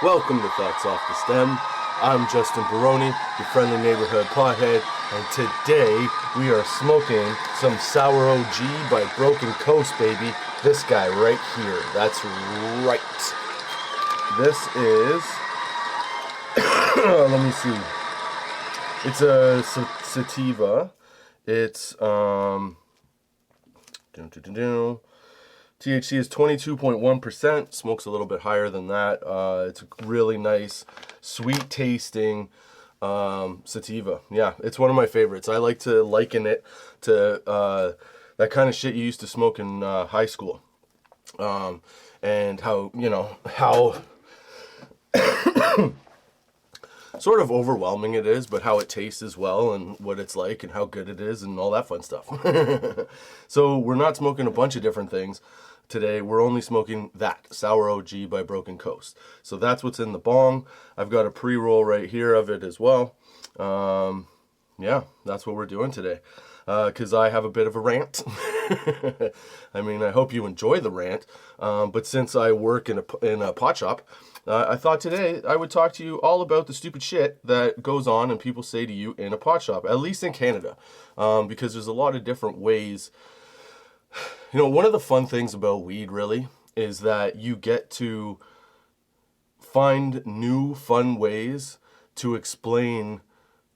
Welcome to Thoughts Off the Stem. I'm Justin Barone, your friendly neighborhood pothead, and today we are smoking some Sour OG by Broken Coast, baby. This guy right here. That's right. This is, let me see. It's a sativa. It's, THC is 22.1%, smokes a little bit higher than that. It's a really nice, sweet tasting sativa. Yeah, it's one of my favorites. I like to liken it to that kind of shit you used to smoke in high school. And how sort of overwhelming it is, but how it tastes as well and what it's like and how good it is and all that fun stuff. So we're not smoking a bunch of different things today. We're only smoking that Sour OG by Broken Coast. So that's what's in the bong. I've got a pre-roll right here of it as well. Yeah, that's what we're doing today. Because I have a bit of a rant. I mean, I hope you enjoy the rant. But since I work in a pot shop, I thought today I would talk to you all about the stupid shit that goes on and people say to you in a pot shop, at least in Canada. Because there's a lot of different ways. You know, one of the fun things about weed really is that you get to find new fun ways to explain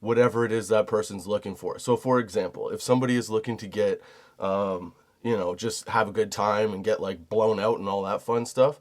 whatever it is that person's looking for. So for example, if somebody is looking to get, just have a good time and get like blown out and all that fun stuff,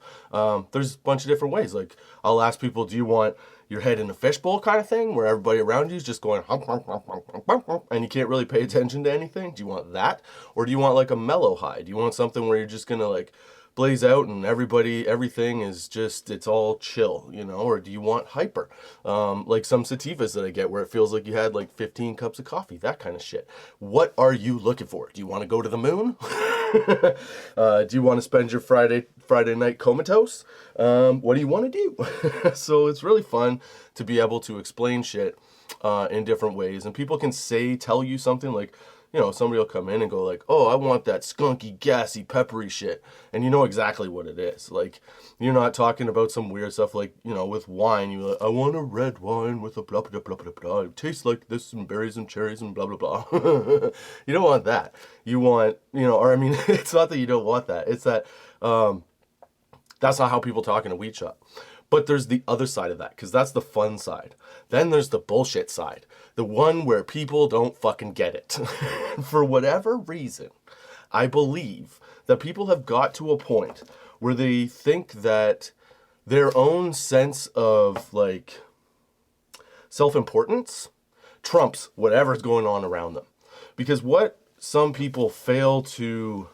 there's a bunch of different ways. Like I'll ask people, do you want your head in a fishbowl kind of thing where everybody around you is just going hump, hump, hump, hump, hump, hump, hump, and you can't really pay attention to anything? Do you want that? Or do you want like a mellow high? Do you want something where you're just gonna like blaze out and everything is just, it's all chill, you know? Or do you want hyper? Like some sativas that I get where it feels like you had like 15 cups of coffee, that kind of shit. What are you looking for? Do you want to go to the moon? Do you want to spend your Friday night comatose? What do you want to do? So it's really fun to be able to explain shit in different ways. And people can tell you something like, you know, somebody will come in and go like, oh, I want that skunky, gassy, peppery shit. And you know exactly what it is. Like, you're not talking about some weird stuff like, you know, with wine. You're like, I want a red wine with a blah, blah, blah, blah, blah. It tastes like this and berries and cherries and blah, blah, blah. You don't want that. You want, it's not that you don't want that. It's that that's not how people talk in a weed shop. But there's the other side of that, because that's the fun side. Then there's the bullshit side. The one where people don't fucking get it. For whatever reason, I believe that people have got to a point where they think that their own sense of, like, self-importance trumps whatever's going on around them. Because what some people fail to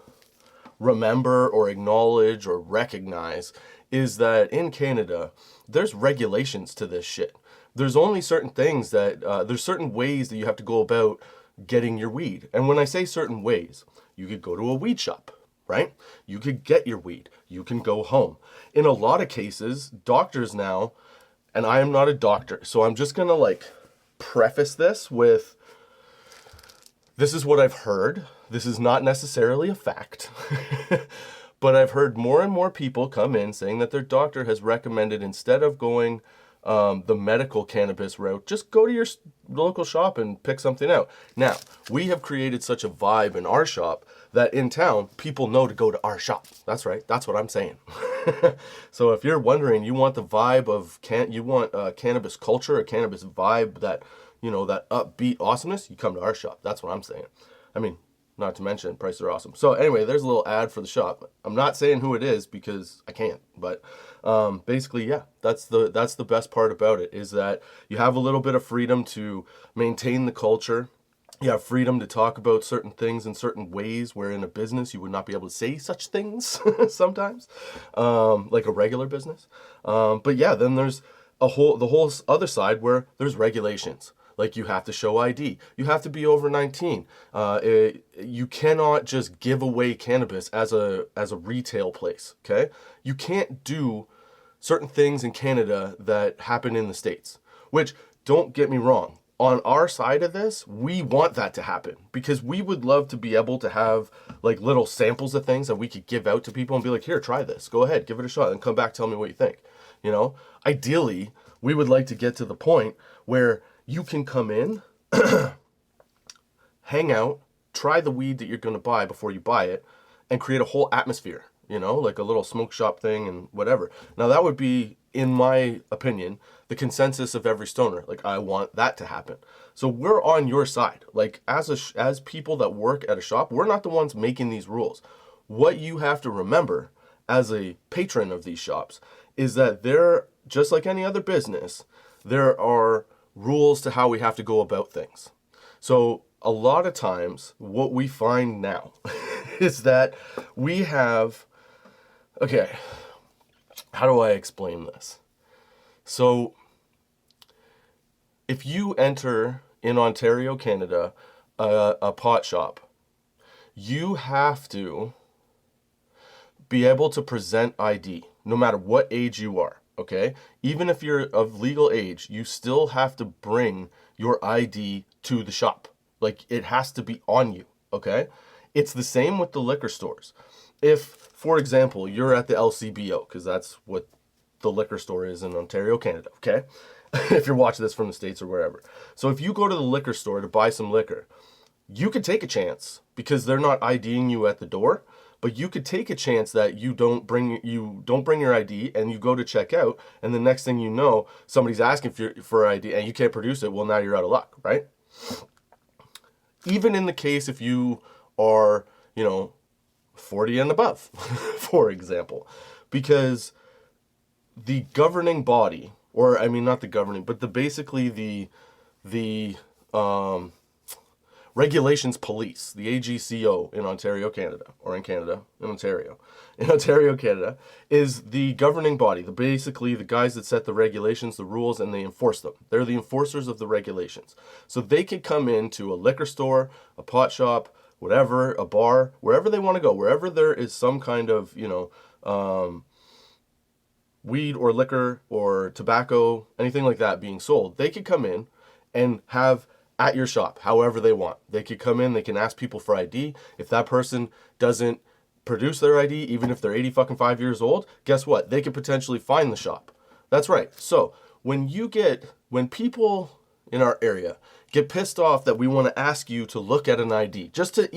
remember or acknowledge or recognize is that in Canada, there's regulations to this shit. There's only certain things that, there's certain ways that you have to go about getting your weed. And when I say certain ways, you could go to a weed shop, right? You could get your weed. You can go home. In a lot of cases, doctors now, and I am not a doctor, so I'm just gonna like preface this with, this is what I've heard. This is not necessarily a fact. But I've heard more and more people come in saying that their doctor has recommended, instead of going the medical cannabis route, just go to your local shop and pick something out. Now, we have created such a vibe in our shop that in town, people know to go to our shop. That's right. That's what I'm saying. So if you're wondering, you want the vibe of, cannabis culture, a cannabis vibe, that, you know, that upbeat awesomeness, you come to our shop. That's what I'm saying. I mean, not to mention, prices are awesome. So anyway, there's a little ad for the shop. I'm not saying who it is because I can't, but basically, yeah, that's the best part about it, is that you have a little bit of freedom to maintain the culture. You have freedom to talk about certain things in certain ways where in a business you would not be able to say such things sometimes, like a regular business. But yeah, then there's the whole other side where there's regulations. Like you have to show ID. You have to be over 19. You cannot just give away cannabis as a retail place, okay? You can't do certain things in Canada that happen in the States, which, don't get me wrong, on our side of this, we want that to happen because we would love to be able to have like little samples of things that we could give out to people and be like, here, try this. Go ahead, give it a shot and come back, tell me what you think. You know, ideally, we would like to get to the point where you can come in, hang out, try the weed that you're going to buy before you buy it, and create a whole atmosphere, you know, like a little smoke shop thing and whatever. Now, that would be, in my opinion, the consensus of every stoner. Like, I want that to happen. So we're on your side. Like, as people that work at a shop, we're not the ones making these rules. What you have to remember as a patron of these shops is that there, just like any other business, there are rules to how we have to go about things. So a lot of times what we find now is that we have, okay, how do I explain this? So if you enter in Ontario, Canada, a pot shop, you have to be able to present ID, no matter what age you are, okay? Even if you're of legal age, you still have to bring your ID to the shop. Like, it has to be on you, okay? It's the same with the liquor stores. If, for example, you're at the LCBO, because that's what the liquor store is in Ontario, Canada, okay? If you're watching this from the States or wherever. So if you go to the liquor store to buy some liquor, you could take a chance, because they're not IDing you at the door, but you could take a chance that you don't bring your ID and you go to check out, and the next thing you know, somebody's asking for ID and you can't produce it. Well, now you're out of luck, right? Even in the case if you are, 40 and above, for example, because the governing body, or I mean not the governing, but basically the regulations police, the AGCO in Ontario, Canada, or in Canada, in Ontario, Canada, is the governing body. Basically the guys that set the regulations, the rules, and they enforce them. They're the enforcers of the regulations. So they can come into a liquor store, a pot shop, whatever, a bar, wherever they want to go, wherever there is some kind of, weed or liquor or tobacco, anything like that being sold, they could come in and have at your shop, however they want. They could come in, they can ask people for ID. If that person doesn't produce their ID, even if they're 85 years old, guess what? They could potentially fine the shop. That's right. So when people in our area get pissed off that we want to ask you to look at an ID, just to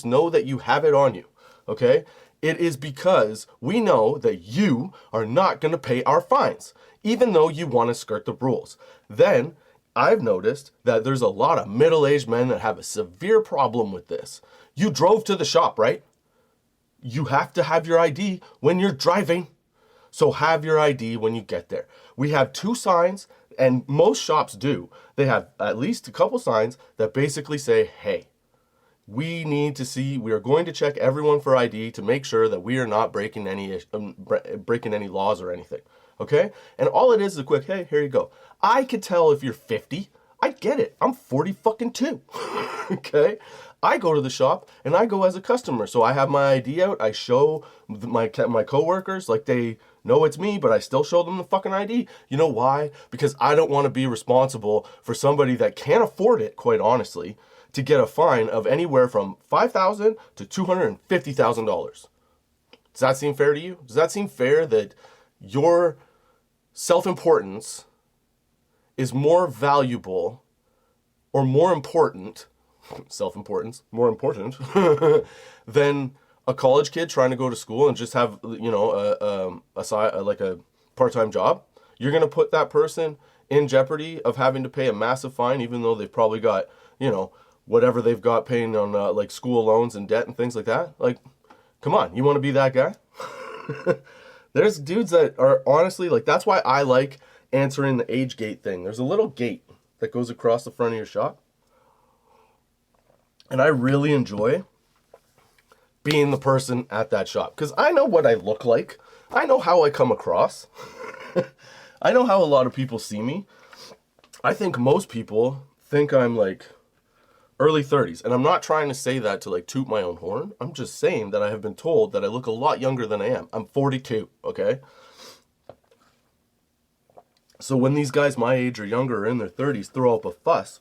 know that you have it on you, okay? It is because we know that you are not going to pay our fines, even though you want to skirt the rules. Then I've noticed that there's a lot of middle-aged men that have a severe problem with this. You drove to the shop, right? You have to have your ID when you're driving. So have your ID when you get there. We have 2 signs, and most shops do. They have at least a couple signs that basically say, hey, we are going to check everyone for ID to make sure that we are not breaking any laws or anything. Okay? And all it is a quick, hey, here you go. I could tell if you're 50. I get it. I'm 40 fucking 2. Okay? I go to the shop and I go as a customer. So I have my ID out. I show my coworkers, like, they know it's me, but I still show them the fucking ID. You know why? Because I don't want to be responsible for somebody that can't afford it, quite honestly, to get a fine of anywhere from $5,000 to $250,000. Does that seem fair to you? Does that seem fair that your self-importance is more valuable or more important, self-importance, more important, than a college kid trying to go to school and just have, a part-time job? You're going to put that person in jeopardy of having to pay a massive fine, even though they've probably got, whatever they've got paying on school loans and debt and things like that. Like, come on, you want to be that guy? There's dudes that are honestly, that's why I like answering the age gate thing. There's a little gate that goes across the front of your shop. And I really enjoy being the person at that shop, because I know what I look like. I know how I come across. I know how a lot of people see me. I think most people think I'm early 30s. And I'm not trying to say that to toot my own horn. I'm just saying that I have been told that I look a lot younger than I am. I'm 42, okay? So when these guys my age or younger or in their 30s throw up a fuss,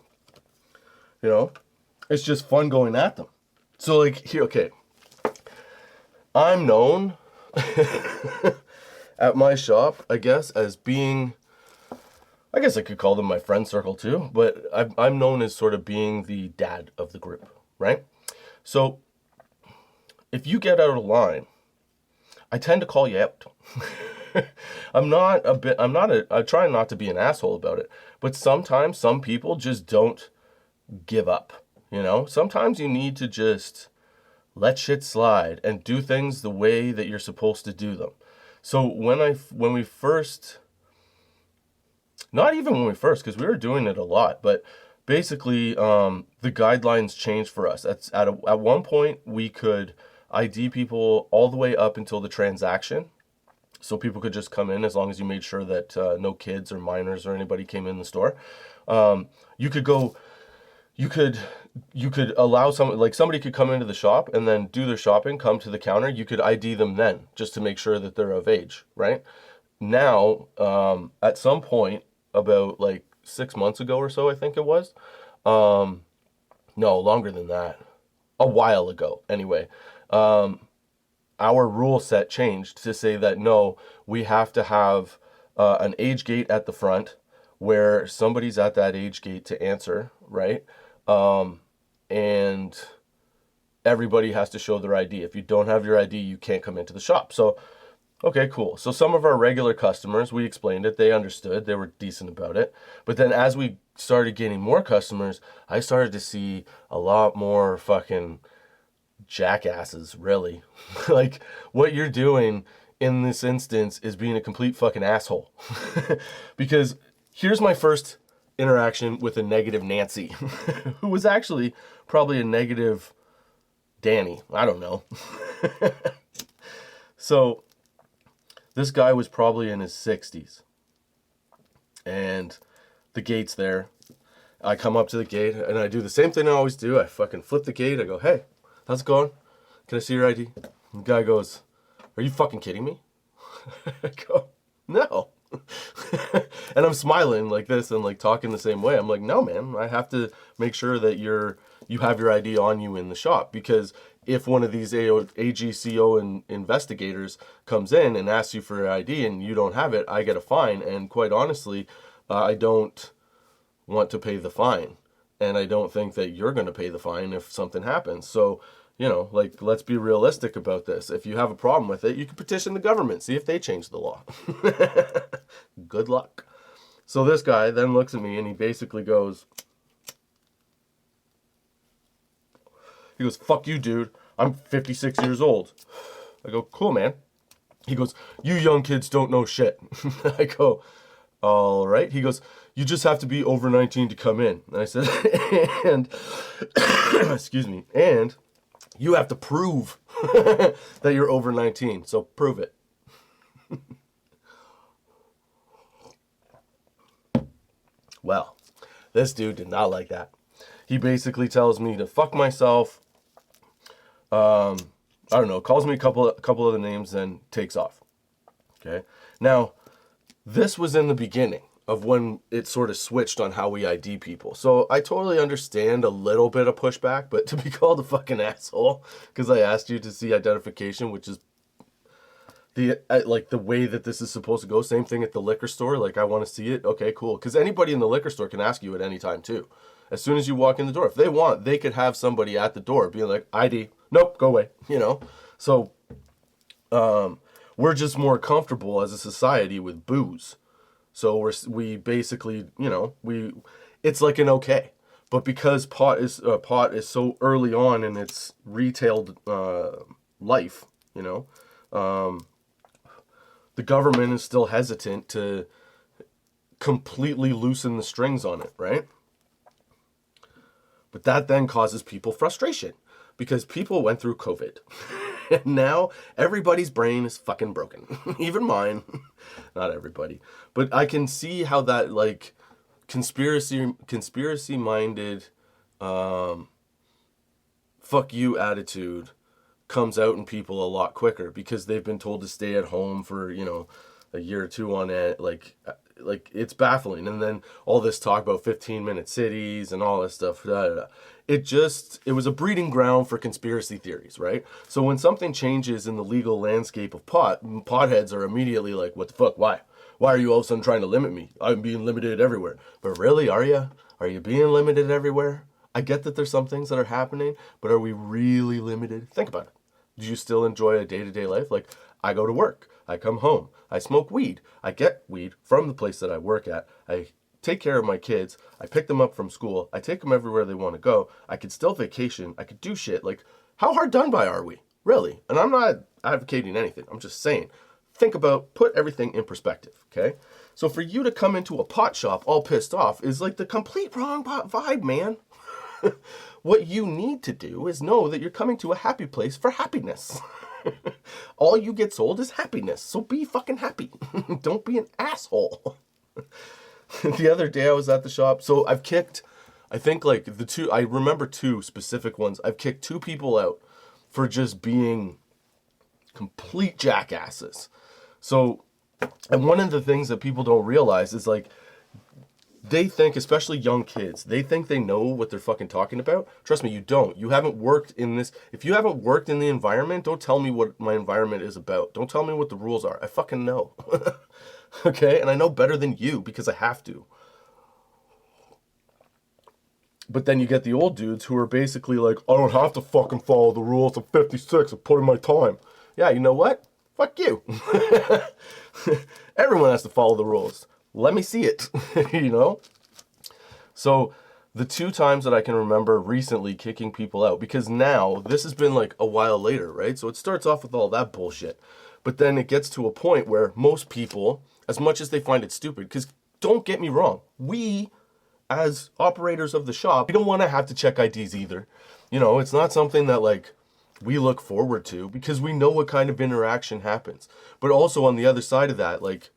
it's just fun going at them. So here, okay. I'm known at my shop, I guess, as being, I guess I could call them my friend circle too, but I'm known as sort of being the dad of the group, right? So if you get out of line, I tend to call you out. I try not to be an asshole about it, but sometimes some people just don't give up, you know? Sometimes you need to just let shit slide and do things the way that you're supposed to do them. So when we first, not even when we first, because we were doing it a lot, but basically the guidelines changed for us. At one point we could ID people all the way up until the transaction. So people could just come in as long as you made sure that no kids or minors or anybody came in the store. You could allow somebody could come into the shop and then do their shopping, come to the counter. You could ID them then just to make sure that they're of age, right? Now, at some point about like 6 months ago or so, I think it was, no, longer than that, a while ago anyway, our rule set changed to say that no, we have to have an age gate at the front where somebody's at that age gate to answer, right? And everybody has to show their ID. If you don't have your ID, you can't come into the shop. So, okay, cool. So some of our regular customers, we explained it, they understood, they were decent about it. But then as we started getting more customers, I started to see a lot more fucking jackasses, really. Like, what you're doing in this instance is being a complete fucking asshole. Because here's my first interaction with a negative Nancy, who was actually probably a negative Danny. I don't know. So this guy was probably in his 60s. And the gate's there. I come up to the gate and I do the same thing I always do. I fucking flip the gate. I go, hey, how's it going? Can I see your ID? And the guy goes, are you fucking kidding me? I go, no. And I'm smiling like this and like talking the same way. I'm like, no, man, I have to make sure that you have your ID on you in the shop, because if one of these AGCO investigators comes in and asks you for your ID and you don't have it, I get a fine. And quite honestly, I don't want to pay the fine. And I don't think that you're going to pay the fine if something happens. So, you know, like, let's be realistic about this. If you have a problem with it, you can petition the government, see if they change the law. Good luck. So this guy then looks at me and he basically goes, fuck you, dude. I'm 56 years old. I go, cool, man. He goes, you young kids don't know shit. I go, all right. He goes, you just have to be over 19 to come in. And I said, and, excuse me, and you have to prove that you're over 19. So prove it. Well, this dude did not like that. He basically tells me to fuck myself. I don't know, calls me a couple of the names, then takes off. Okay. Now, this was in the beginning of when it sort of switched on how we ID people. So I totally understand a little bit of pushback, but to be called a fucking asshole because I asked you to see identification, which is the way that this is supposed to go. Same thing at the liquor store. Like, I want to see it. Okay, cool. Because anybody in the liquor store can ask you at any time too. As soon as you walk in the door, if they want, they could have somebody at the door being like, ID. Nope, go away. You know. So we're just more comfortable as a society with booze. So we basically, you know, it's like an okay. But because pot is so early on in its retailed life, you know, the government is still hesitant to completely loosen the strings on it, right? But that then causes people frustration because people went through COVID. And now everybody's brain is fucking broken. Even mine. Not everybody. But I can see how that, like, conspiracy minded fuck you attitude comes out in people a lot quicker because they've been told to stay at home for, you know, a year or two on it. Like it's baffling. And then all this talk about 15-minute cities and all this stuff. it was a breeding ground for conspiracy theories, right? So when something changes in the legal landscape of pot, potheads are immediately like, what the fuck, why? Why are you all of a sudden trying to limit me? I'm being limited everywhere. But really, are you? Are you being limited everywhere? I get that there's some things that are happening, but are we really limited? Think about it. Do you still enjoy a day-to-day life? Like, I go to work, I come home, I smoke weed, I get weed from the place that I work at, I take care of my kids, I pick them up from school, I take them everywhere they want to go, I could still vacation, I could do shit. Like, how hard done by are we? Really? And I'm not advocating anything, I'm just saying, think about, put everything in perspective, okay? So for you to come into a pot shop all pissed off is like the complete wrong vibe, man. What you need to do is know that you're coming to a happy place for happiness. All you get sold is happiness, so be fucking happy. Don't be an asshole. The other day I was at the shop, so I've kicked, I think like I remember two specific ones. I've kicked two people out for just being complete jackasses. So, and one of the things that people don't realize is like, they think, especially young kids, they think they know what they're fucking talking about. Trust me, you don't. You haven't worked in this. If you haven't worked in the environment, don't tell me what my environment is about. Don't tell me what the rules are. I fucking know. Okay? And I know better than you because I have to. But then you get the old dudes who are basically like, I don't have to fucking follow the rules. I'm 56. I'm putting my time. Yeah, you know what? Fuck you. Everyone has to follow the rules. Let me see it, you know? So the two times that I can remember recently kicking people out, because now this has been like a while later, right? So it starts off with all that bullshit. But then it gets to a point where most people, as much as they find it stupid, because don't get me wrong, we as operators of the shop, we don't want to have to check IDs either. You know, it's not something that like we look forward to because we know what kind of interaction happens. But also on the other side of that, like,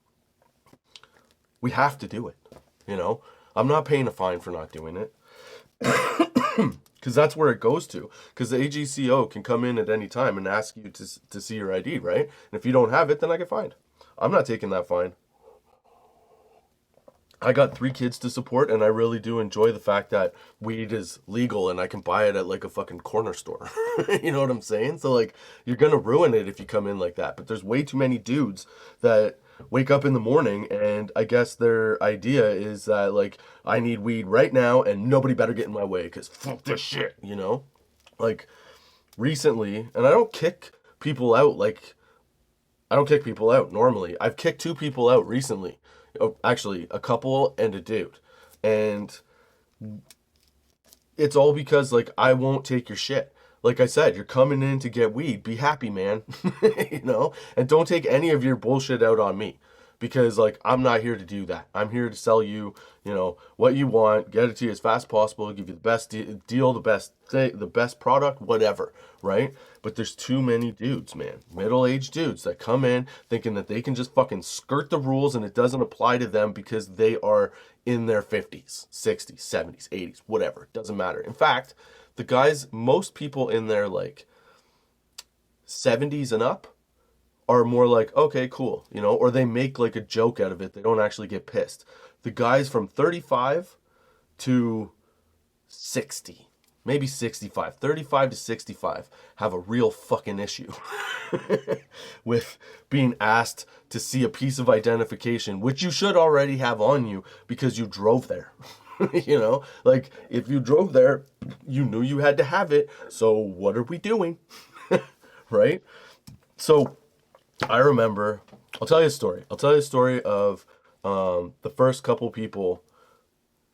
we have to do it, you know? I'm not paying a fine for not doing it. Because that's where it goes to. Because the AGCO can come in at any time and ask you to see your ID, right? And if you don't have it, then I get fined. I'm not taking that fine. I got 3 kids to support, and I really do enjoy the fact that weed is legal and I can buy it at like a fucking corner store. You know what I'm saying? So like, you're gonna ruin it if you come in like that. But there's way too many dudes that wake up in the morning and I guess their idea is that like, I need weed right now and nobody better get in my way because fuck this shit, you know? Like, recently, and I don't kick people out like, I don't kick people out normally. I've kicked 2 people out recently. Oh, actually, a couple and a dude. And it's all because, like, I won't take your shit. Like I said, you're coming in to get weed. Be happy, man. You know? And don't take any of your bullshit out on me. Because, like, I'm not here to do that. I'm here to sell you, you know, what you want, get it to you as fast as possible, give you the best deal, the best product, whatever, right? But there's too many dudes, man. Middle-aged dudes that come in thinking that they can just fucking skirt the rules and it doesn't apply to them because they are in their 50s, 60s, 70s, 80s, whatever. It doesn't matter. In fact, the guys, most people in their, like, 70s and up, are more like, okay, cool, you know, or they make like a joke out of it. They don't actually get pissed. The guys from 35 to 60, maybe 65, 35 to 65 have a real fucking issue with being asked to see a piece of identification, which you should already have on you because you drove there. You know, like if you drove there, you knew you had to have it. So what are we doing? Right? So I remember, I'll tell you a story. I'll tell you a story of the first couple people,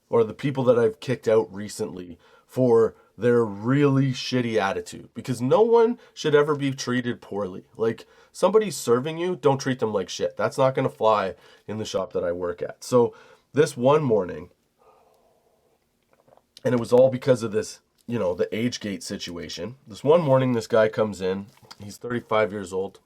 or the people that I've kicked out recently for their really shitty attitude. Because no one should ever be treated poorly. Like, somebody's serving you, don't treat them like shit. That's not going to fly in the shop that I work at. So this one morning, and it was all because of this, you know, the age gate situation. This one morning, this guy comes in. He's 35 years old.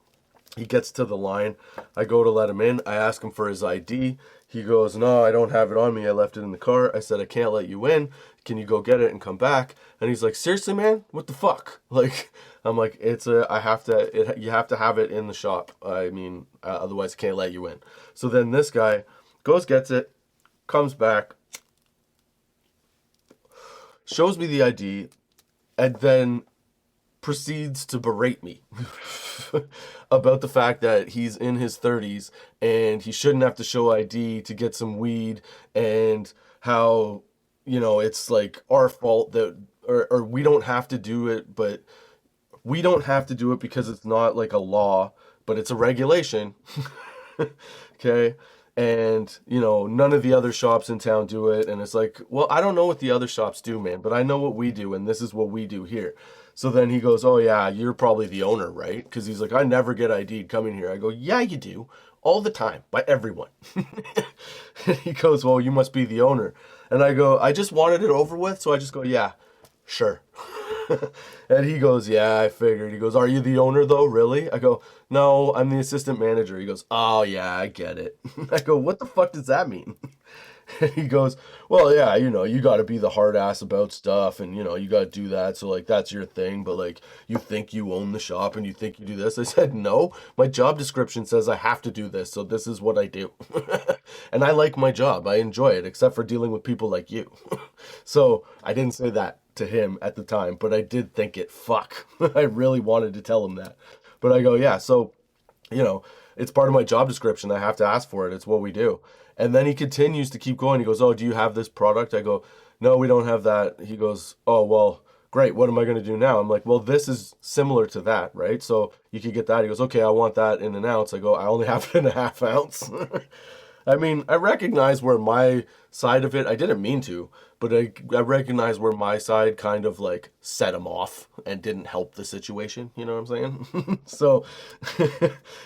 He gets to the line. I go to let him in. I ask him for his ID. He goes, no, I don't have it on me. I left it in the car. I said, I can't let you in. Can you go get it and come back? And he's like, seriously, man? What the fuck? Like, I'm like, you have to have it in the shop. I mean, otherwise I can't let you in. So then this guy goes, gets it, comes back. shows me the ID, and then proceeds to berate me about the fact that he's in his 30s and he shouldn't have to show ID to get some weed, and how, it's like our fault that, or we don't have to do it, but we don't have to do it because it's not like a law, but it's a regulation. Okay. And, none of the other shops in town do it. And it's like, well, I don't know what the other shops do, man, but I know what we do. And this is what we do here. So then he goes, oh yeah, you're probably the owner, right? Because he's like, I never get ID'd coming here. I go, yeah, you do. All the time. By everyone. And he goes, well, you must be the owner. And I go, I just wanted it over with. So I just go, yeah, sure. And he goes, yeah, I figured. He goes, are you the owner though? Really? I go, no, I'm the assistant manager. He goes, oh yeah, I get it. I go, what the fuck does that mean? And he goes, well, yeah, you got to be the hard ass about stuff, and you got to do that. So like, that's your thing. But like, you think you own the shop and you think you do this. I said, no, my job description says I have to do this. So this is what I do. And I like my job. I enjoy it, except for dealing with people like you. So I didn't say that to him at the time, but I did think it. Fuck. I really wanted to tell him that. But I go, yeah, so, it's part of my job description. I have to ask for it. It's what we do. And then he continues to keep going. He goes, oh, do you have this product? I go, no, we don't have that. He goes, oh, well, great. What am I going to do now? I'm like, well, this is similar to that, right? So you could get that. He goes, okay, I want that in an ounce. I go, I only have it in a half ounce. I mean, I recognize where my side of it, I didn't mean to, but I recognize where my side kind of like set him off and didn't help the situation. You know what I'm saying? So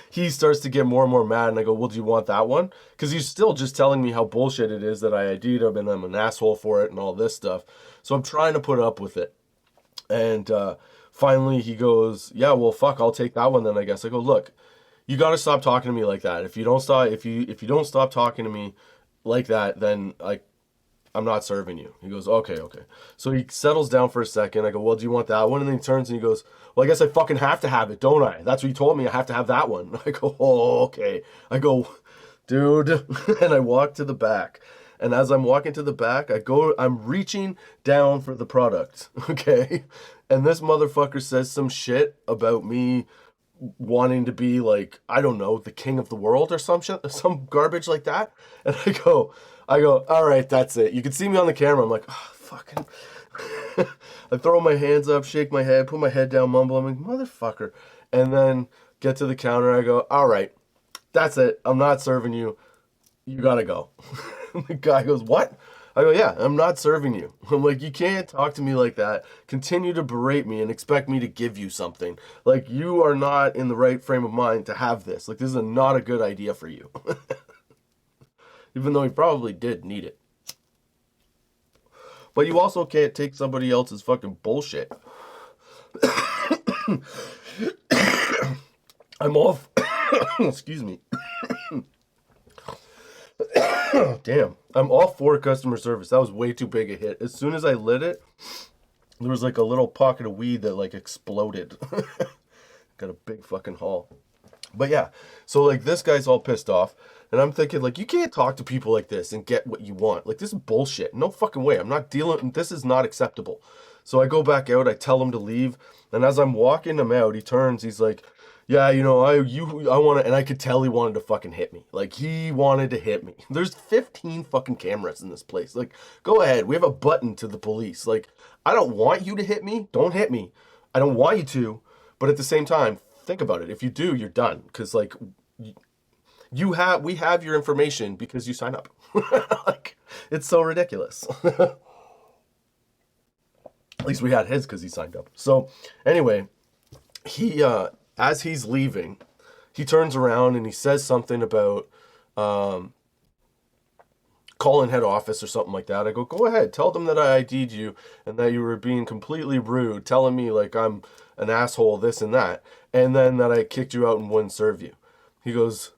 he starts to get more and more mad, and I go, well, do you want that one? Because he's still just telling me how bullshit it is that I ID'd him and I'm an asshole for it and all this stuff. So I'm trying to put up with it. And finally he goes, yeah, well, fuck, I'll take that one then, I guess. I go, look, you got to stop talking to me like that. If you don't stop talking to me like that, then I'm not serving you. He goes, okay. So he settles down for a second. I go, well, do you want that one? And then he turns and he goes, well, I guess I fucking have to have it, don't I? That's what you told me. I have to have that one. I go, oh, okay. I go, dude. And I walk to the back. And as I'm walking to the back, I'm reaching down for the product. Okay. And this motherfucker says some shit about me wanting to be like, I don't know, the king of the world or some shit, some garbage like that. And I go, all right, that's it. You can see me on the camera. I'm like, oh, fucking. I throw my hands up, shake my head, put my head down, mumble. I'm like, motherfucker. And then get to the counter. I go, all right, that's it. I'm not serving you. You gotta go. The guy goes, what? I go, yeah, I'm not serving you. I'm like, you can't talk to me like that, continue to berate me and expect me to give you something. Like, you are not in the right frame of mind to have this. Like, this is not a good idea for you. Even though he probably did need it. But you also can't take somebody else's fucking bullshit. I'm off. Excuse me. Damn. I'm all for customer service. That was way too big a hit. As soon as I lit it, there was like a little pocket of weed that like exploded. Got a big fucking haul. But yeah, so like this guy's all pissed off. And I'm thinking like, you can't talk to people like this and get what you want. Like, this is bullshit. No fucking way. I'm not dealing. This is not acceptable. So I go back out. I tell him to leave. And as I'm walking him out, he turns. He's like, yeah, I want to, and I could tell he wanted to fucking hit me. Like, he wanted to hit me. There's 15 fucking cameras in this place. Like, go ahead. We have a button to the police. Like, I don't want you to hit me. Don't hit me. I don't want you to. But at the same time, think about it. If you do, you're done. Because, like, we have your information because you sign up. Like, it's so ridiculous. At least we had his because he signed up. So, anyway, he, as he's leaving, he turns around and he says something about calling head office or something like that. I go, go ahead, tell them that I ID'd you and that you were being completely rude, telling me like I'm an asshole, this and that, and then that I kicked you out and wouldn't serve you. He goes,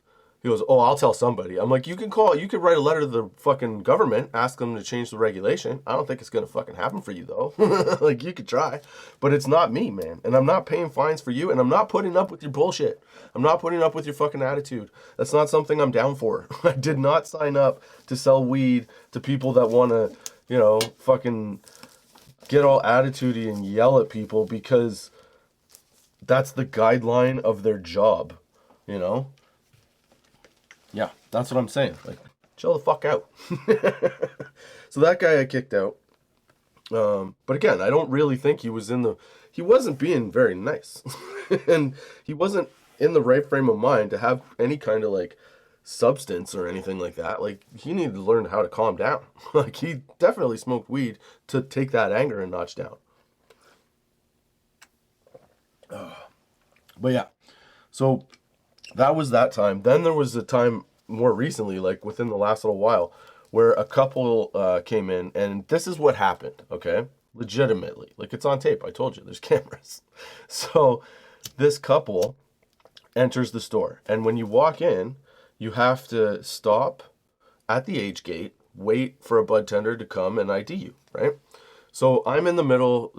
oh, I'll tell somebody. I'm like, you could write a letter to the fucking government, ask them to change the regulation. I don't think it's going to fucking happen for you, though. Like, you could try. But it's not me, man. And I'm not paying fines for you, and I'm not putting up with your bullshit. I'm not putting up with your fucking attitude. That's not something I'm down for. I did not sign up to sell weed to people that want to, fucking get all attitudey and yell at people because that's the guideline of their job, you know? Yeah, that's what I'm saying. Like, chill the fuck out. So that guy I kicked out. But again, I don't really think he wasn't being very nice. And he wasn't in the right frame of mind to have any kind of like substance or anything like that. Like, he needed to learn how to calm down. Like, he definitely smoked weed to take that anger a notch down. But yeah, so that was that time. Then there was a time more recently, like within the last little while, where a couple came in, and this is what happened, okay? Legitimately. Like, it's on tape. I told you, there's cameras. So this couple enters the store, and when you walk in, you have to stop at the age gate, wait for a bud tender to come and ID you, right? So I'm in the middle.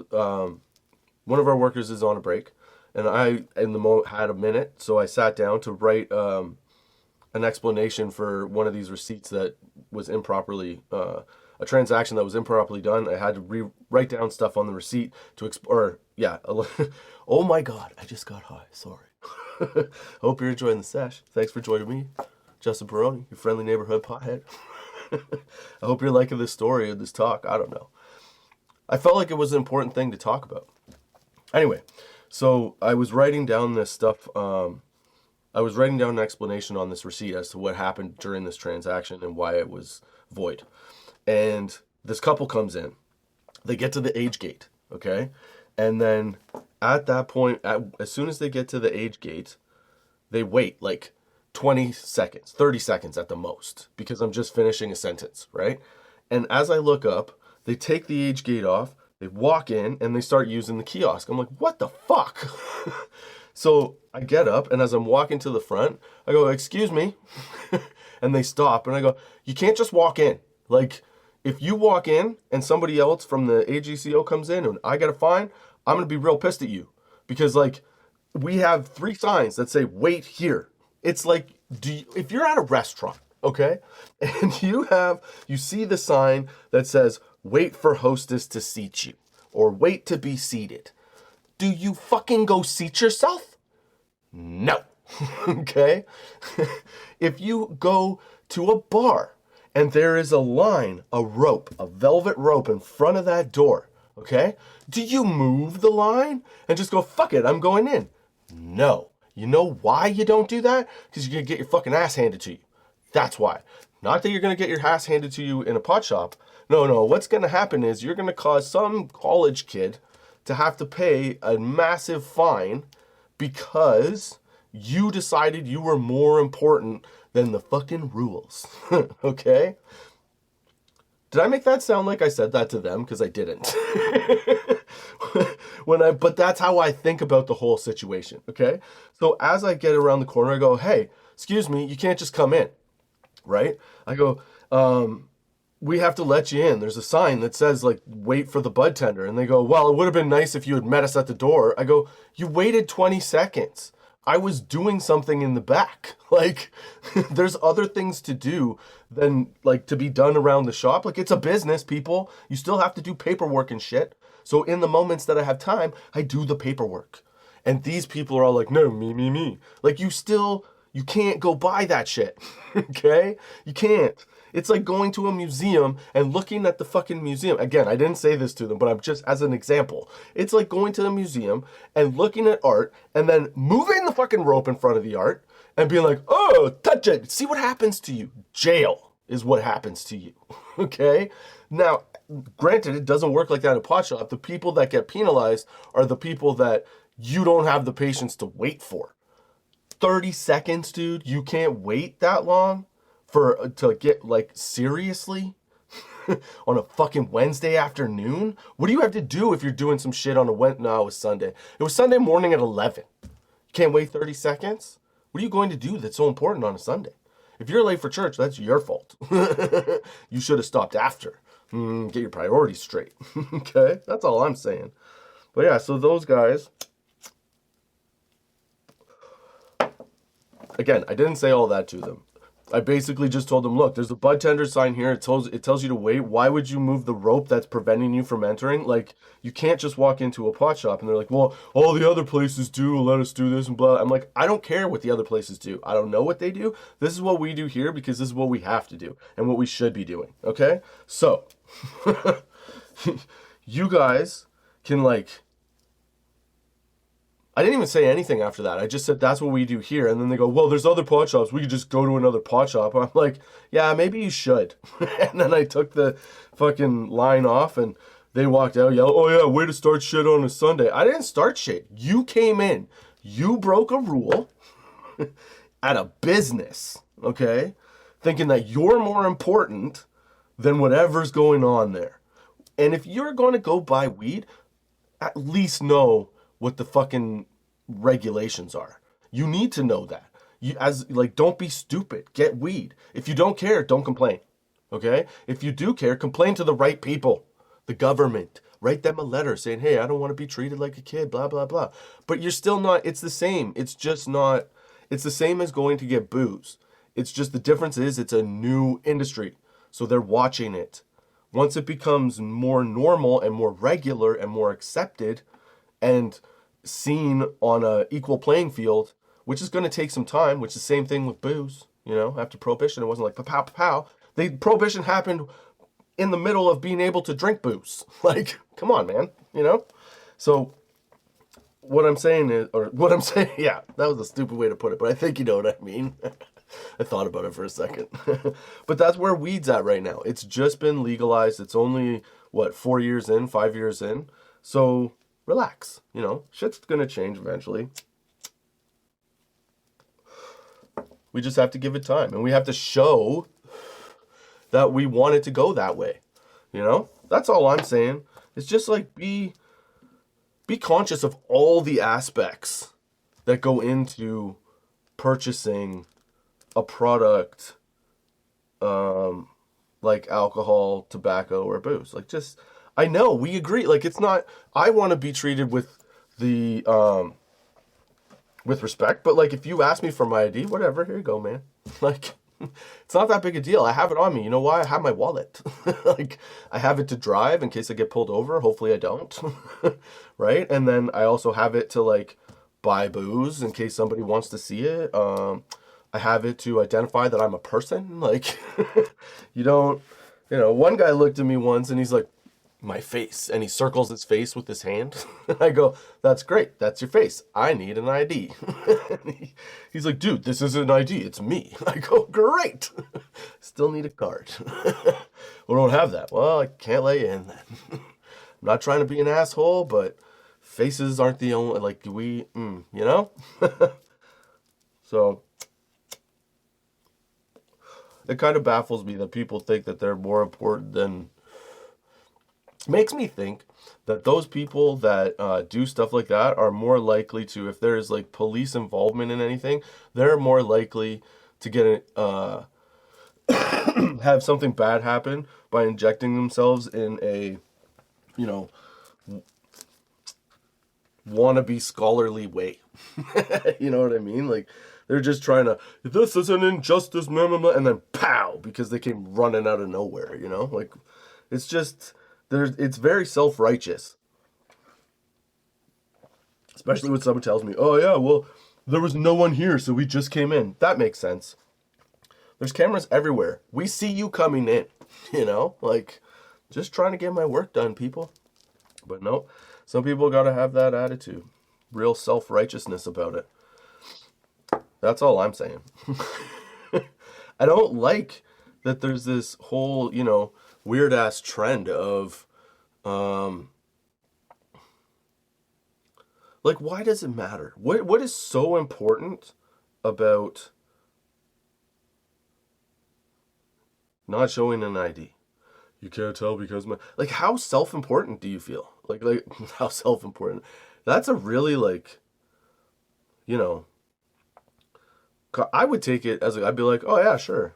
One of our workers is on a break, and I, in the moment, had a minute, so I sat down to write an explanation for one of these receipts that was improperly, a transaction that was improperly done. I had to write down stuff on the receipt to oh my God, I just got high, sorry. I hope you're enjoying the sesh. Thanks for joining me, Justin Barone, your friendly neighborhood pothead. I hope you're liking this story or this talk, I don't know. I felt like it was an important thing to talk about. Anyway, so I was writing down this stuff, I was writing down an explanation on this receipt as to what happened during this transaction and why it was void. And this couple comes in. They get to the age gate, okay? And then at that point, as soon as they get to the age gate, they wait like 20 seconds, 30 seconds at the most, because I'm just finishing a sentence, right? And as I look up, they take the age gate off, they walk in, and they start using the kiosk. I'm like, what the fuck? So I get up, and as I'm walking to the front, I go, excuse me. And they stop, and I go, you can't just walk in. Like, if you walk in and somebody else from the AGCO comes in and I get a fine, I'm going to be real pissed at you. Because, like, we have 3 signs that say, wait here. It's like, if you're at a restaurant, okay, and you see the sign that says, wait for hostess to seat you, or wait to be seated. Do you fucking go seat yourself? No. Okay? If you go to a bar and there is a line, a rope, a velvet rope in front of that door, okay? Do you move the line and just go, fuck it, I'm going in? No. You know why you don't do that? Because you're going to get your fucking ass handed to you. That's why. Not that you're going to get your ass handed to you in a pot shop. No. What's going to happen is you're going to cause some college kid to have to pay a massive fine because you decided you were more important than the fucking rules. Okay? Did I make that sound like I said that to them? Because I didn't. But that's how I think about the whole situation, okay? So as I get around the corner, I go, hey, excuse me, you can't just come in, right? I go, we have to let you in. There's a sign that says, like, wait for the bud tender. And they go, well, it would have been nice if you had met us at the door. I go, you waited 20 seconds. I was doing something in the back. Like, there's other things to do than, like, to be done around the shop. Like, it's a business, people. You still have to do paperwork and shit. So in the moments that I have time, I do the paperwork. And these people are all like, no, me. Like, you can't go buy that shit. Okay? You can't. It's like going to a museum and looking at the fucking museum. Again, I didn't say this to them, but I'm just as an example. It's like going to the museum and looking at art and then moving the fucking rope in front of the art and being like, oh, touch it. See what happens to you. Jail is what happens to you. Okay? Now, granted, it doesn't work like that in a pot shop. The people that get penalized are the people that you don't have the patience to wait for. 30 seconds, dude. You can't wait that long to get, like, seriously on a fucking Wednesday afternoon? What do you have to do if you're doing some shit on a Wednesday? No, it was Sunday. It was Sunday morning at 11. You can't wait 30 seconds? What are you going to do that's so important on a Sunday? If you're late for church, that's your fault. You should have stopped after. Get your priorities straight. Okay? That's all I'm saying. But yeah, so those guys, again, I didn't say all that to them. I basically just told them, look, there's a bud tender sign here. It tells you to wait. Why would you move the rope that's preventing you from entering? Like, you can't just walk into a pot shop and they're like, well, all the other places do let us do this and blah. I'm like, I don't care what the other places do. I don't know what they do. This is what we do here because this is what we have to do and what we should be doing. Okay? So, you guys can like, I didn't even say anything after that. I just said, that's what we do here. And then they go, well, there's other pot shops. We could just go to another pot shop. And I'm like, yeah, maybe you should. And then I took the fucking line off and they walked out, yelling, oh yeah, way to start shit on a Sunday. I didn't start shit. You came in. You broke a rule at a business, okay? Thinking that you're more important than whatever's going on there. And if you're going to go buy weed, at least know what the fucking regulations are. You need to know that. Don't be stupid. Get weed. If you don't care, don't complain. Okay? If you do care, complain to the right people. The government. Write them a letter saying, hey, I don't want to be treated like a kid, blah, blah, blah. But you're still not, it's the same. It's just not, it's the same as going to get booze. It's just the difference is it's a new industry. So they're watching it. Once it becomes more normal and more regular and more accepted and seen on a equal playing field, which is going to take some time, which is the same thing with booze. You know, after Prohibition, it wasn't like pow, pow, pow. Prohibition happened in the middle of being able to drink booze. Like, come on, man, you know? So what I'm saying, yeah, that was a stupid way to put it, but I think you know what I mean. I thought about it for a second. But that's where weed's at right now. It's just been legalized. It's only, 5 years in? So relax, you know, shit's gonna change eventually. We just have to give it time, and we have to show that we want it to go that way, you know? That's all I'm saying. It's just like be conscious of all the aspects that go into purchasing a product like alcohol, tobacco, or booze. Like, just, I know we agree. Like, it's not, I want to be treated with the with respect, but like, if you ask me for my ID, whatever, here you go, man. Like, it's not that big a deal. I have it on me. You know why? I have my wallet. Like, I have it to drive in case I get pulled over. Hopefully I don't. Right? And then I also have it to like buy booze in case somebody wants to see it. I have it to identify that I'm a person. Like, one guy looked at me once and he's like, my face, and he circles his face with his hand. I go, that's great, that's your face, I need an ID. He's like, dude, this isn't an ID, it's me. I go, great. Still need a card. We don't have that. Well, I can't let you in then. I'm not trying to be an asshole, but faces aren't the only, like, you know? So it kind of baffles me that people think that they're more important than, makes me think that those people that do stuff like that are more likely to, if there's like police involvement in anything, they're more likely to get have something bad happen by injecting themselves in a, wannabe scholarly way. You know what I mean? Like, they're just trying to, this is an injustice, blah, blah, blah, and then pow, because they came running out of nowhere, you know? Like, it's just, it's very self-righteous. Especially when someone tells me, oh yeah, well, there was no one here, so we just came in. That makes sense. There's cameras everywhere. We see you coming in, you know? Like, just trying to get my work done, people. But no, some people gotta have that attitude. Real self-righteousness about it. That's all I'm saying. I don't like that there's this whole, weird ass trend of like, why does it matter? What is so important about not showing an ID? You can't tell because like, how self-important do you feel? Like how self-important? That's a really, like, I would take it as I'd be like, oh yeah, sure.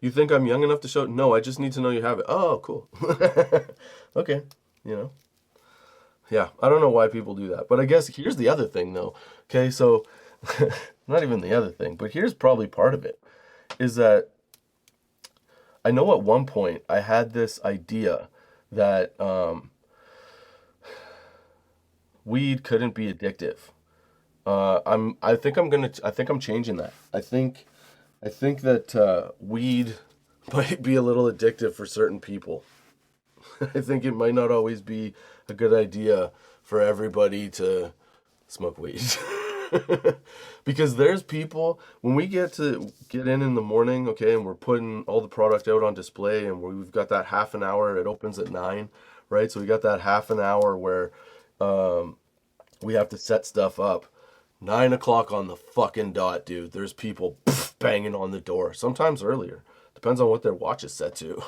You think I'm young enough to show? No, I just need to know you have it. Oh, cool. Okay, Yeah, I don't know why people do that. But I guess here's the other thing, though. Okay, so not even the other thing, but here's probably part of it, is that I know at one point I had this idea that weed couldn't be addictive. I think I'm changing that. I think that weed might be a little addictive for certain people. I think it might not always be a good idea for everybody to smoke weed. Because there's people, when we get in the morning, okay, and we're putting all the product out on display, and we've got that half an hour. It opens at 9, right? So we got that half an hour where we have to set stuff up. 9 o'clock on the fucking dot, dude. There's people banging on the door. Sometimes earlier. Depends on what their watch is set to.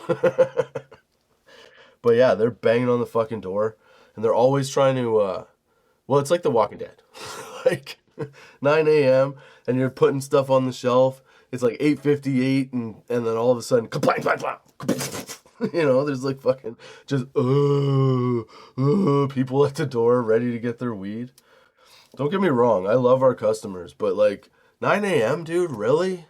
But yeah, they're banging on the fucking door, and they're always trying to, well, it's like The Walking Dead. Like 9 a.m. and you're putting stuff on the shelf. It's like 8:58, and then all of a sudden, kaplang, blang, blang. You know, there's like fucking just people at the door ready to get their weed. Don't get me wrong, I love our customers, but like 9 a.m., dude, really?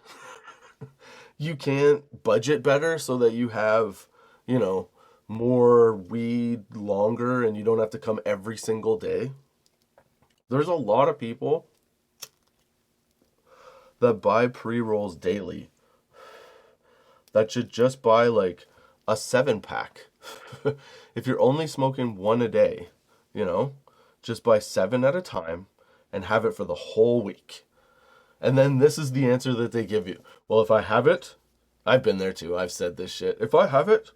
You can't budget better so that you have, you know, more weed longer and you don't have to come every single day? There's a lot of people that buy pre-rolls daily that should just buy like a 7-pack. If you're only smoking one a day, you know, just buy 7 at a time and have it for the whole week. And then this is the answer that they give you. Well, if I have it, I've been there too. I've said this shit. If I have it,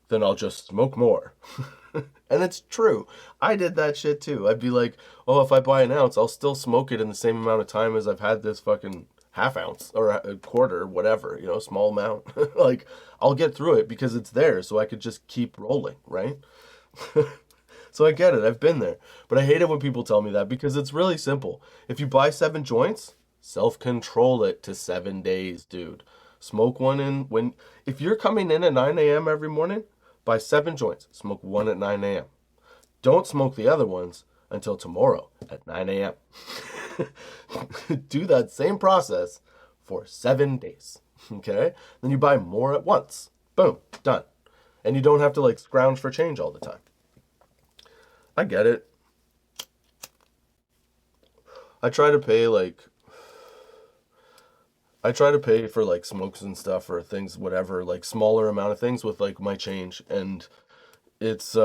then I'll just smoke more. And it's true. I did that shit too. I'd be like, oh, if I buy an ounce, I'll still smoke it in the same amount of time as I've had this fucking half ounce or a quarter, whatever, you know, small amount. Like, I'll get through it because it's there, so I could just keep rolling, right? So I get it. I've been there. But I hate it when people tell me that because it's really simple. If you buy 7 joints, self-control it to 7 days, dude. Smoke one if you're coming in at 9 a.m. every morning, buy 7 joints. Smoke one at 9 a.m. Don't smoke the other ones until tomorrow at 9 a.m. Do that same process for 7 days. Okay? Then you buy more at once. Boom. Done. And you don't have to like scrounge for change all the time. I get it. I try to pay for like smokes and stuff or things, whatever, like smaller amount of things with like my change. And it's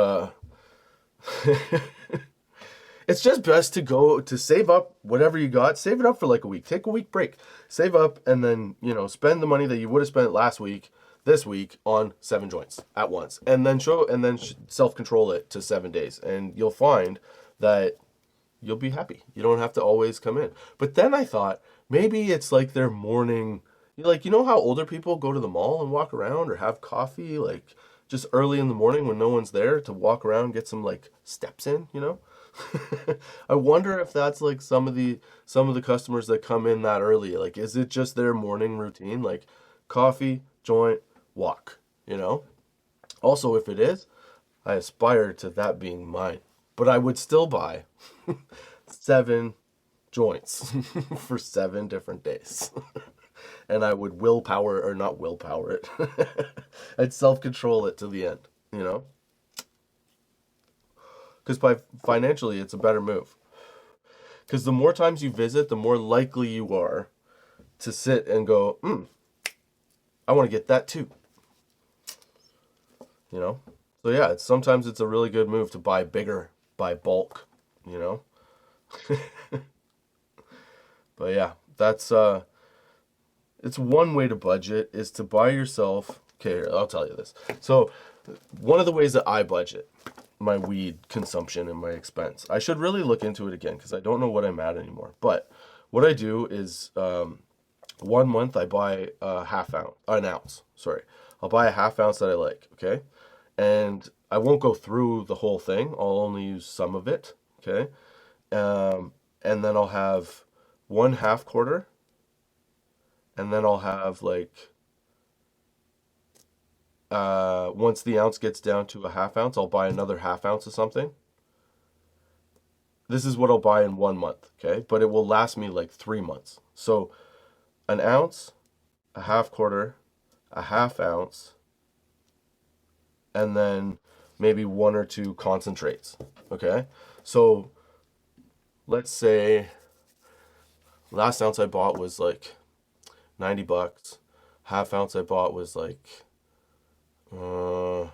it's just best to save up whatever you got, save it up for like a week, take a week break, save up, and then, you know, spend the money that you would have spent last week, this week on 7 joints at once, and then self-control it to 7 days. And you'll find that you'll be happy. You don't have to always come in. But then I thought, maybe it's like their morning, like, you know how older people go to the mall and walk around or have coffee, like, just early in the morning when no one's there to walk around, get some, like, steps in, you know? I wonder if that's, like, some of the customers that come in that early. Like, is it just their morning routine? Like, coffee, joint, walk, you know? Also, if it is, I aspire to that being mine. But I would still buy 7 joints for 7 different days. And I would not willpower it. I'd self-control it to the end, you know? Because financially, it's a better move. Because the more times you visit, the more likely you are to sit and go, I want to get that too. You know? So yeah, sometimes it's a really good move to buy bigger, buy bulk, you know? But yeah, that's it's one way to budget is to buy yourself. Okay, here, I'll tell you this. So one of the ways that I budget my weed consumption and my expense, I should really look into it again because I don't know what I'm at anymore. But what I do is 1 month I buy an ounce. Sorry, I'll buy a half ounce that I like. Okay, and I won't go through the whole thing. I'll only use some of it. Okay, and then I'll have 1/2 quarter, and then I'll have like once the ounce gets down to a half ounce, I'll buy another half ounce of something. this is what I'll buy in 1 month, okay? But it will last me like 3 months. So an ounce, a half quarter, a half ounce, and then maybe 1 or 2 concentrates, okay? So let's say last ounce I bought was like $90. Half ounce I bought was like, I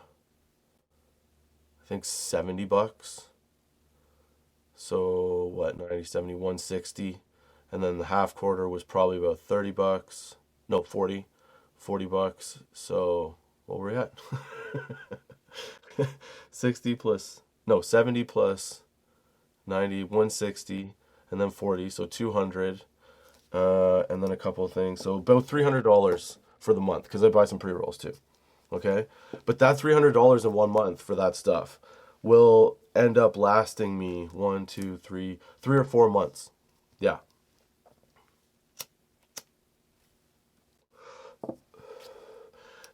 think $70. So what, 90, 70, 160. And then the half quarter was probably about $30. No, 40 bucks. So what were we at? 60 plus, no, 70 plus 90, 160, and then 40, so 200, and then a couple of things. So about $300 for the month, because I buy some pre-rolls too. Okay? But that $300 in 1 month for that stuff will end up lasting me 1, 2, 3 or 4 months. Yeah.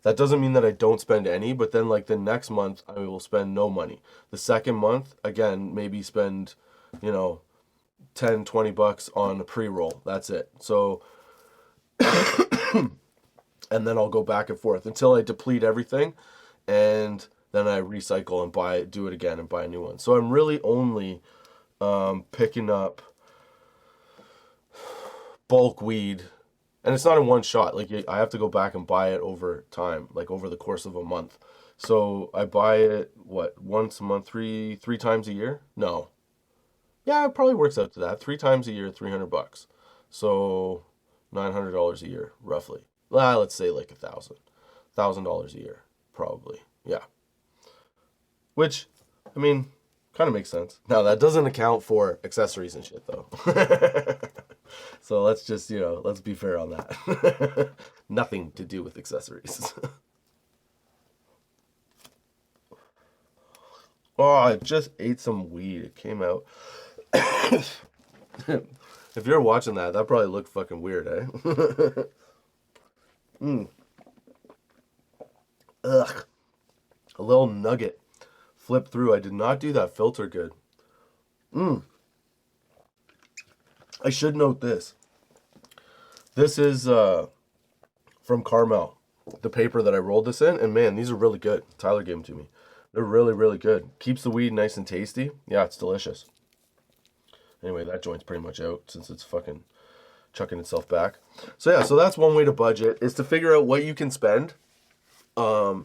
That doesn't mean that I don't spend any, but then like the next month I will spend no money. The second month, again, maybe spend, 10, 20 bucks on a pre-roll. That's it. So, and then I'll go back and forth until I deplete everything, and then I recycle and do it again and buy a new one. So I'm really only picking up bulk weed. And it's not in one shot. Like, I have to go back and buy it over time, like over the course of a month. So I buy it, once a month, three times a year? No. Yeah, it probably works out to that. 3 times a year, $300. So $900 a year, roughly. Let's say like $1,000 a year, probably. Yeah. Which, I mean, kind of makes sense. Now, that doesn't account for accessories and shit, though. So let's just, let's be fair on that. Nothing to do with accessories. Oh, I just ate some weed. It came out. If you're watching that probably looked fucking weird, eh? Ugh. A little nugget flipped through. I did not do that filter good. I should note this. This is from Carmel, the paper that I rolled this in. And man, these are really good. Tyler gave them to me. They're really, really good. Keeps the weed nice and tasty. Yeah, it's delicious. Anyway, that joint's pretty much out since it's fucking chucking itself back. So yeah, so that's one way to budget, is to figure out what you can spend a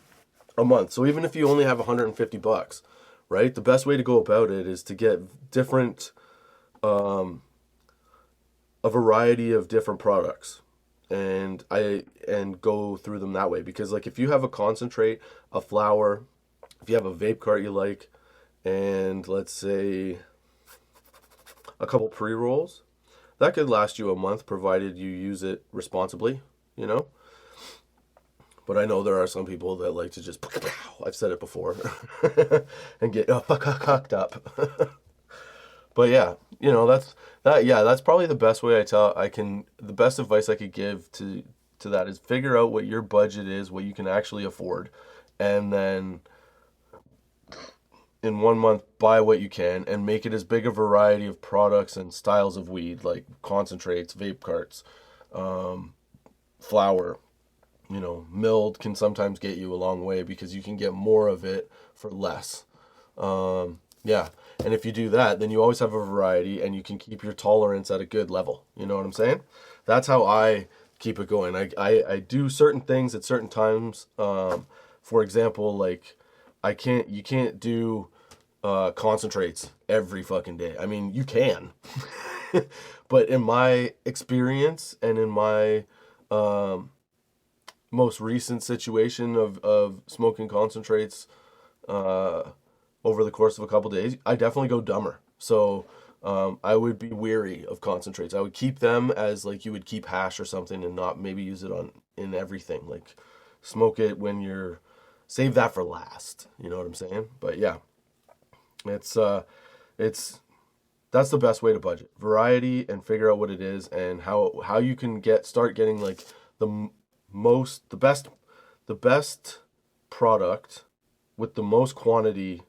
month. So even if you only have $150, right? The best way to go about it is to get different, a variety of different products, and go through them that way. Because like if you have a concentrate, a flower, if you have a vape cart you like, and let's say a couple pre-rolls, that could last you a month provided you use it responsibly, But I know there are some people that like to just, I've said it before, and get cocked up. But yeah, that's probably the best way the best advice I could give to that is figure out what your budget is, what you can actually afford, and then in 1 month buy what you can and make it as big a variety of products and styles of weed, like concentrates, vape carts, flower. Milled can sometimes get you a long way because you can get more of it for less. Yeah. And if you do that, then you always have a variety and you can keep your tolerance at a good level. You know what I'm saying? That's how I keep it going. I do certain things at certain times. For example, like you can't do concentrates every fucking day. I mean, you can. But in my experience and in my most recent situation of smoking concentrates over the course of a couple days, I definitely go dumber. So I would be weary of concentrates. I would keep them as like you would keep hash or something, and not maybe use it in everything. Like smoke it when save that for last. You know what I'm saying? But yeah, that's the best way to budget. Variety, and figure out what it is and how you can start getting like the best product with the most quantity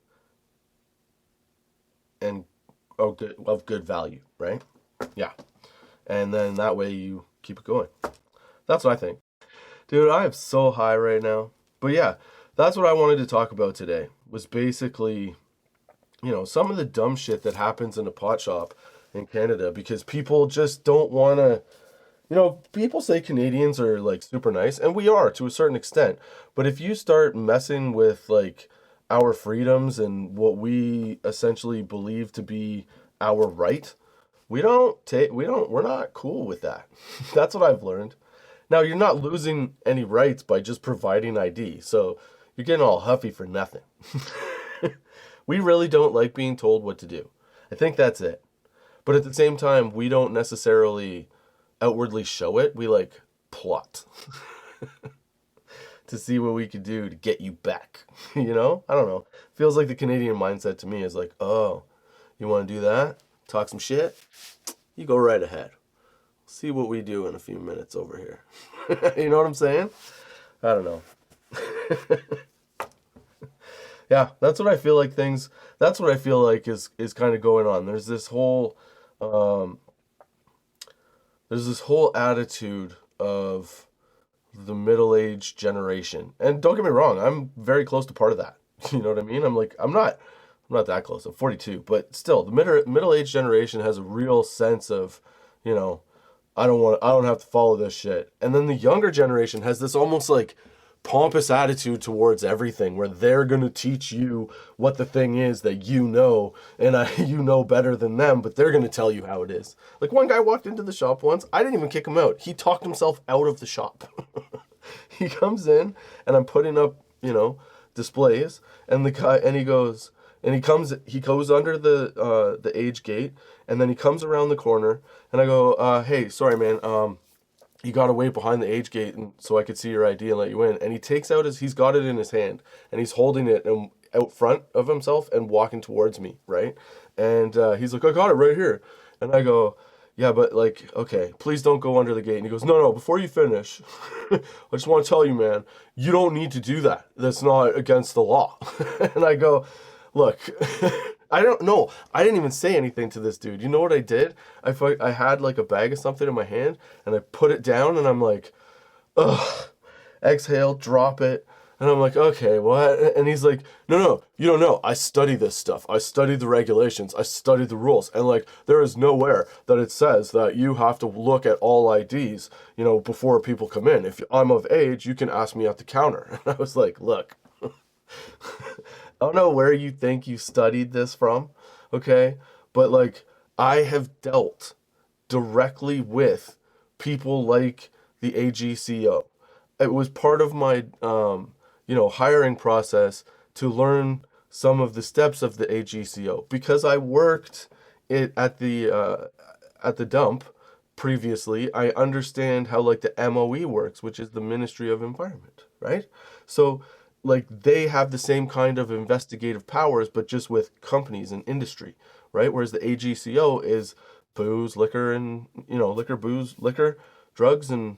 and of good value, right? Yeah. And then that way you keep it going. That's what I think. Dude, I am so high right now. But yeah, that's what I wanted to talk about today, was basically, some of the dumb shit that happens in a pot shop in Canada, because people just don't want to, people say Canadians are like super nice, and we are to a certain extent. But if you start messing with like our freedoms and what we essentially believe to be our right, we're not cool with that. That's what I've learned. Now, you're not losing any rights by just providing ID, so you're getting all huffy for nothing. We really don't like being told what to do. I think that's it. But at the same time, we don't necessarily outwardly show it. We like plot to see what we could do to get you back. I don't know. Feels like the Canadian mindset to me is like, oh, you want to do that? Talk some shit? You go right ahead. See what we do in a few minutes over here. You know what I'm saying? I don't know. Yeah, that's what I feel like is kind of going on. There's this whole attitude of the middle-aged generation. And don't get me wrong, I'm very close to part of that. You know what I mean? I'm not that close. I'm 42, but still the middle-aged generation has a real sense of, I don't have to follow this shit. And then the younger generation has this almost like pompous attitude towards everything, where they're going to teach you what the thing is that and you know better than them, but they're going to tell you how it is. Like, one guy walked into the shop once, I didn't even kick him out. He talked himself out of the shop. He comes in and I'm putting up, displays, and the guy, and he goes under the age gate, and then he comes around the corner, and I go, hey, sorry, man, you got to wait behind the age gate so I could see your ID and let you in. And he takes out he's got it in his hand, and he's holding it out front of himself and walking towards me, right? And he's like, I got it right here. And I go, yeah, but like, okay, please don't go under the gate. And he goes, no, before you finish, I just want to tell you, man, you don't need to do that. That's not against the law. And I go, look, I don't know. I didn't even say anything to this dude. You know what I did? I had like a bag of something in my hand, and I put it down, and I'm like, ugh, exhale, drop it. And I'm like, okay, what? And he's like, no, you don't know. I study this stuff. I study the regulations. I study the rules. And like, there is nowhere that it says that you have to look at all IDs, before people come in. If I'm of age, you can ask me at the counter. And I was like, look, I don't know where you think you studied this from, okay? But like, I have dealt directly with people like the AGCO. It was part of my, hiring process to learn some of the steps of the AGCO, because I worked at the dump previously. I understand how like the MOE works, which is the Ministry of Environment, right? So like, they have the same kind of investigative powers, but just with companies and industry, right? Whereas the AGCO is booze, liquor, and, liquor, drugs, and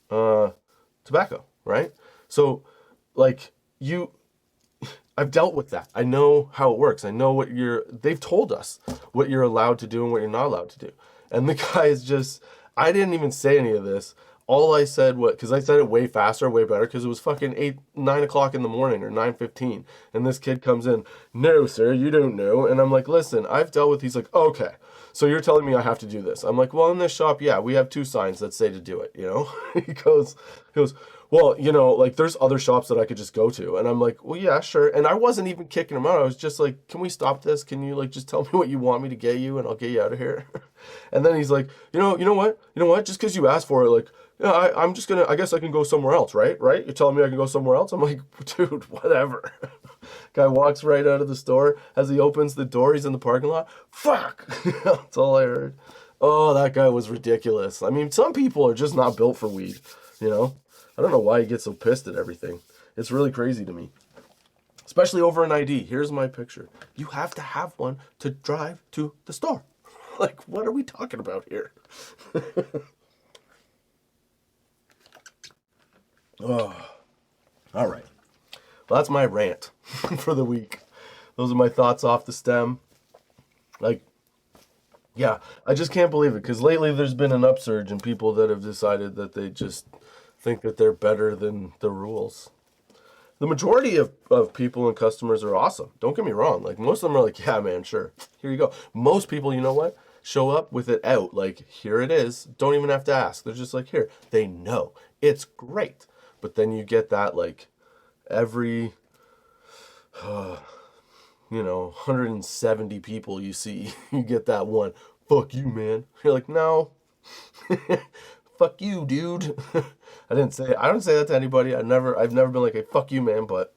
tobacco, right? So, like, I've dealt with that. I know how it works. I know they've told us what you're allowed to do and what you're not allowed to do. And the guy is just, I didn't even say any of this. All I said because I said it way faster, way better, because it was fucking 9 o'clock in the morning, or 9:15, and this kid comes in, no, sir, you don't know. And I'm like, listen, I've dealt with, he's like, okay, so you're telling me I have to do this. I'm like, well, in this shop, yeah, we have 2 signs that say to do it, He goes, well, like, there's other shops that I could just go to. And I'm like, well, yeah, sure. And I wasn't even kicking him out. I was just like, can we stop this? Can you, like, just tell me what you want me to get you, and I'll get you out of here? And then he's like, you know what? Just because you asked for it, like, yeah, I guess I can go somewhere else, right? Right? You're telling me I can go somewhere else? I'm like, dude, whatever. Guy walks right out of the store. As he opens the door, he's in the parking lot. Fuck! That's all I heard. Oh, that guy was ridiculous. I mean, some people are just not built for weed, I don't know why he gets so pissed at everything. It's really crazy to me. Especially over an ID. Here's my picture. You have to have one to drive to the store. Like, what are we talking about here? Oh, all right. Well, that's my rant for the week. Those are my thoughts off the stem. Like, Yeah, I just can't believe it because lately there's been an upsurge in people that have decided that they just think that they're better than the rules. The majority of people and customers are awesome. Don't get me wrong. Like, most of them are like, yeah, man, sure. Here you go. Most people, you know what? Show up with it out. Like, here it is. Don't even have to ask. They're just like, here. They know. It's great. But then you get that, like, every, 170 people you see, you get that one, fuck you, man. You're like, no. Fuck you, dude. I don't say that to anybody. I've never been like, hey, fuck you, man, but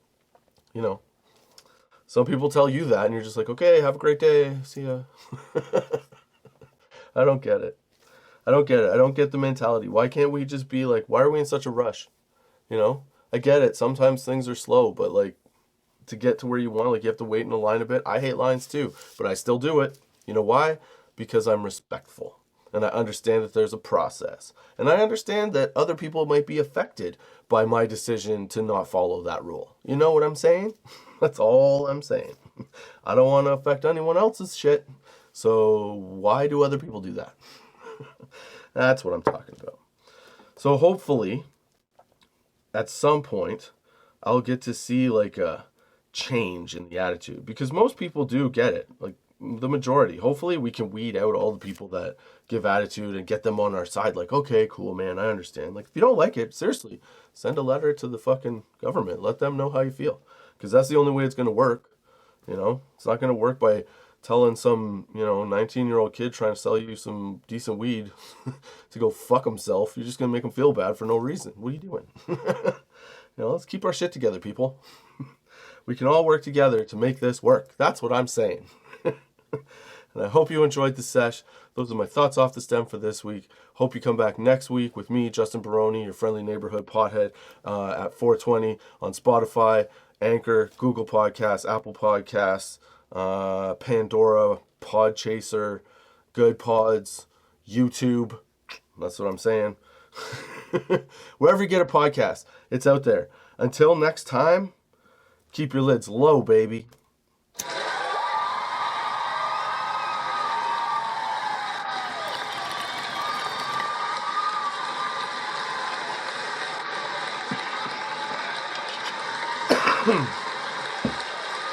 you know, some people tell you that and you're just like, okay, have a great day. See ya. I don't get it. I don't get it. I don't get the mentality. Why can't we just be like, why are we in such a rush? You know? I get it. Sometimes things are slow, but like to get to where you want, like you have to wait in a line a bit. I hate lines too, but I still do it. You know why? Because I'm respectful. And I understand that there's a process. And I understand that other people might be affected by my decision to not follow that rule. You know what I'm saying? That's all I'm saying. I don't want to affect anyone else's shit. So why do other people do that? That's what I'm talking about. So hopefully, at some point, I'll get to see like a change in the attitude. Because most people do get it. Like, the majority. Hopefully we can weed out all the people that give attitude and get them on our side. Like, okay, cool, man, I understand. Like, if you don't like it, seriously, send a letter to the fucking government. Let them know how you feel. Because that's the only way it's going to work. You know, it's not going to work by telling some, 19-year-old kid trying to sell you some decent weed to go fuck himself. You're just going to make him feel bad for no reason. What are you doing? Let's keep our shit together, people. We can all work together to make this work. That's what I'm saying. And I hope you enjoyed the sesh. Those are my thoughts off the stem for this week. Hope you come back next week with me, Justin Barone, your friendly neighborhood pothead, at 420 on Spotify, Anchor, Google Podcasts, Apple Podcasts, Pandora, Podchaser, Good Pods, YouTube. That's what I'm saying. Wherever you get a podcast, it's out there. Until next time, keep your lids low, baby.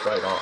Right on.